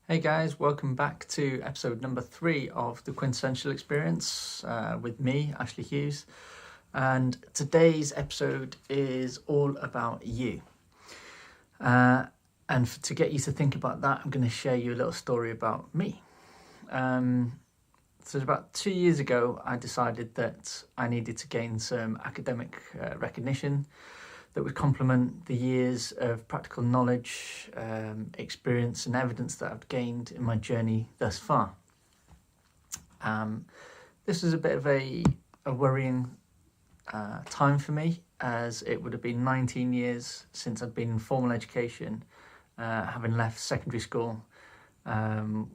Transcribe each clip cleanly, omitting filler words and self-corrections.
Hey guys, welcome back to episode number 3 of the Quintessential Experience with me, Ashley Hughes. And today's episode is all about you. To get you to think about that, I'm going to share you a little story about me. So about 2 years ago, I decided that I needed to gain some academic recognition that would complement the years of practical knowledge, experience and evidence that I've gained in my journey thus far. This was a bit of a worrying time for me, as it would have been 19 years since I'd been in formal education, having left secondary school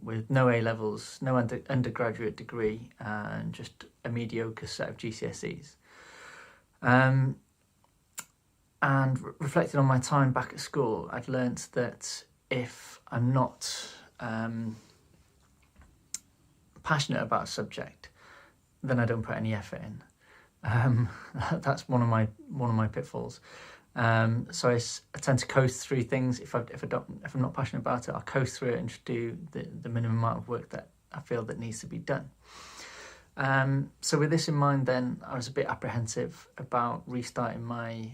with no A-levels, no undergraduate degree, and just a mediocre set of GCSEs. And reflecting on my time back at school, I'd learnt that if I'm not passionate about a subject, then I don't put any effort in. That's one of my pitfalls. So I tend to coast through things. If I'm not passionate about it, I'll coast through it and just do the minimum amount of work that I feel that needs to be done. So with this in mind, then I was a bit apprehensive about restarting my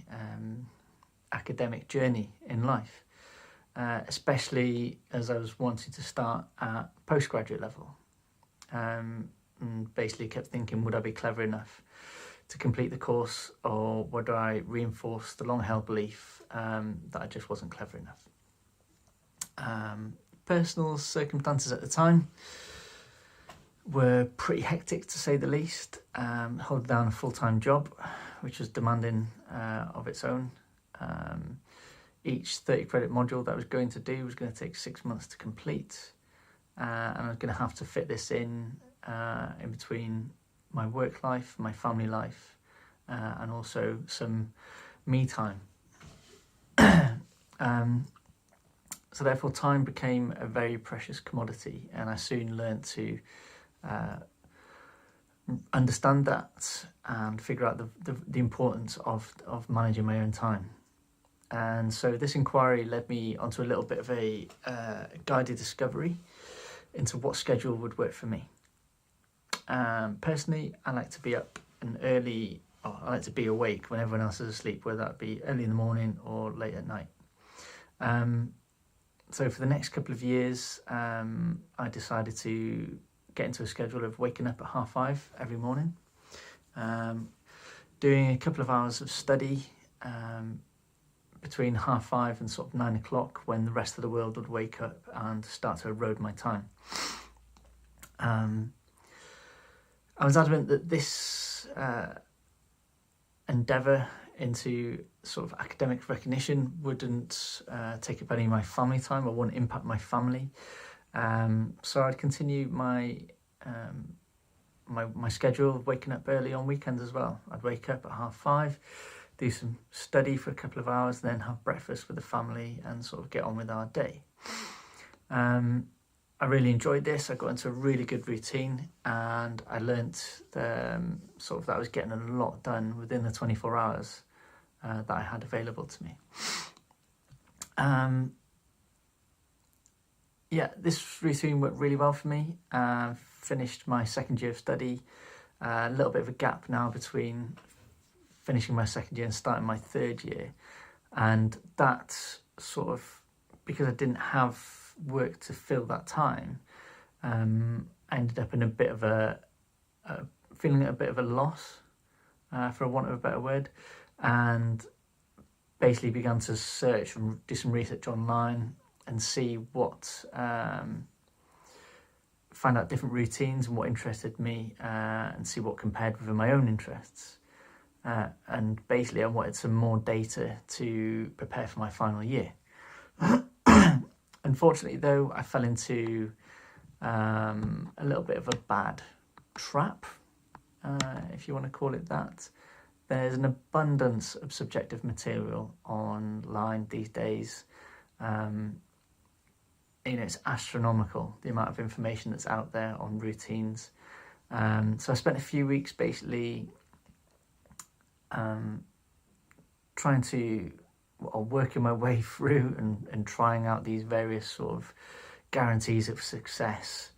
academic journey in life, especially as I was wanting to start at postgraduate level. And basically kept thinking, would I be clever enough to complete the course, or would I reinforce the long-held belief that I just wasn't clever enough? Personal circumstances at the time were pretty hectic, to say the least. Holding down a full-time job, which was demanding of its own. Each 30 credit module that I was going to do was going to take 6 months to complete, and I was going to have to fit this in between my work life, my family life, and also some me time. So therefore time became a very precious commodity, and I soon learned to understand that and figure out the importance of managing my own time. And so this inquiry led me onto a little bit of a guided discovery into what schedule would work for me. Personally, I like to be up and early, or I like to be awake when everyone else is asleep, whether that be early in the morning or late at night. So for the next couple of years, I decided to get into a schedule of waking up at 5:30 every morning, doing a couple of hours of study between 5:30 and sort of 9 o'clock, when the rest of the world would wake up and start to erode my time. I was adamant that this endeavour into sort of academic recognition wouldn't take up any of my family time or wouldn't impact my family. So I'd continue my schedule of waking up early on weekends as well. I'd wake up at 5:30, do some study for a couple of hours, then have breakfast with the family and sort of get on with our day. I really enjoyed this. I got into a really good routine, and I learnt that I was getting a lot done within the 24 hours that I had available to me. This routine worked really well for me. Finished my second year of study, a little bit of a gap now between finishing my second year and starting my third year. And that sort of, because I didn't have work to fill that time, I ended up in a bit of feeling a bit of a loss, for want of a better word, and basically began to search and do some research online and see find out different routines and what interested me, and see what compared with my own interests. And basically I wanted some more data to prepare for my final year. Unfortunately though, I fell into a little bit of a bad trap, if you want to call it that. There's an abundance of subjective material online these days. It's astronomical, the amount of information that's out there on routines. So I spent a few weeks basically working my way through and trying out these various sort of guarantees of success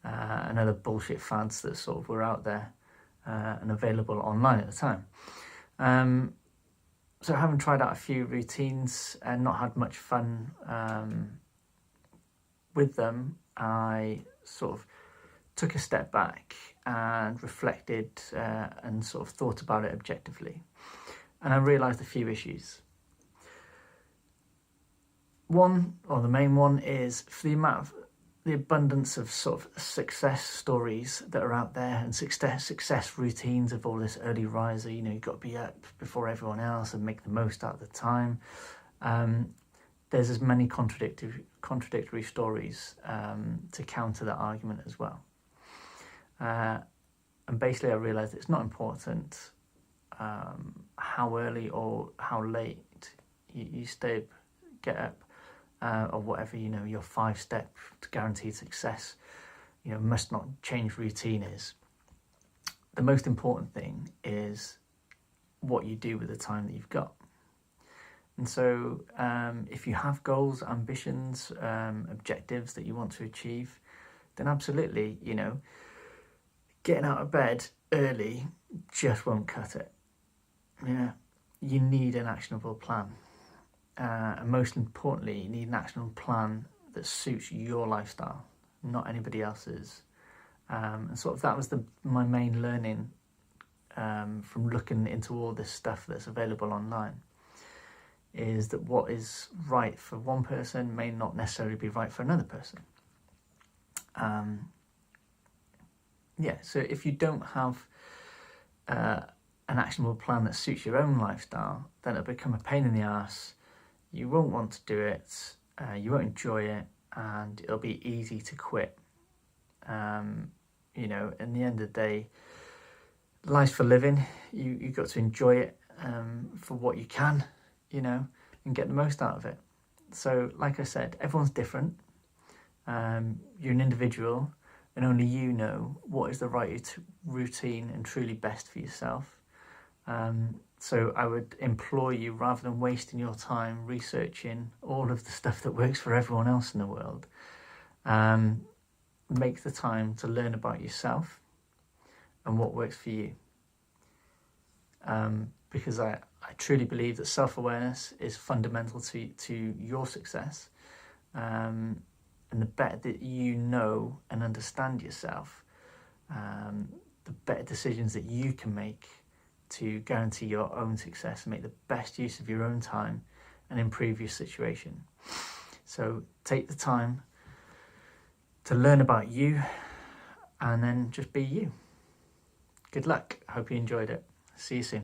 and other bullshit fads that sort of were out there and available online at the time. So having tried out a few routines and not had much fun with them, I sort of took a step back and reflected and sort of thought about it objectively. And I realised a few issues. One, or the main one, is for the abundance of sort of success stories that are out there and success routines of all this early riser, you know, you've got to be up before everyone else and make the most out of the time. There's as many contradictory stories to counter that argument as well. And basically I realised it's not important how early or how late you stay, get up, or whatever, you know, your 5-step guaranteed success, you know, must not change routine is. The most important thing is what you do with the time that you've got. And so if you have goals, ambitions, objectives that you want to achieve, then absolutely, you know, getting out of bed early just won't cut it. Yeah, you need an actionable plan. And most importantly, you need an actionable plan that suits your lifestyle, not anybody else's. And sort of that was my main learning from looking into all this stuff that's available online, is that what is right for one person may not necessarily be right for another person. Yeah, so if you don't have an actionable plan that suits your own lifestyle, then it'll become a pain in the arse. You won't want to do it, you won't enjoy it, and it'll be easy to quit. You know, in the end of the day, life's for living. You've got to enjoy it for what you can, you know, and get the most out of it. So, like I said, everyone's different. You're an individual, and only you know what is the right routine and truly best for yourself. So I would implore you, rather than wasting your time researching all of the stuff that works for everyone else in the world, make the time to learn about yourself and what works for you. Because I truly believe that self-awareness is fundamental to your success. And the better that you know and understand yourself, the better decisions that you can make to guarantee your own success and make the best use of your own time and improve your situation. So take the time to learn about you and then just be you. Good luck. Hope you enjoyed it. See you soon.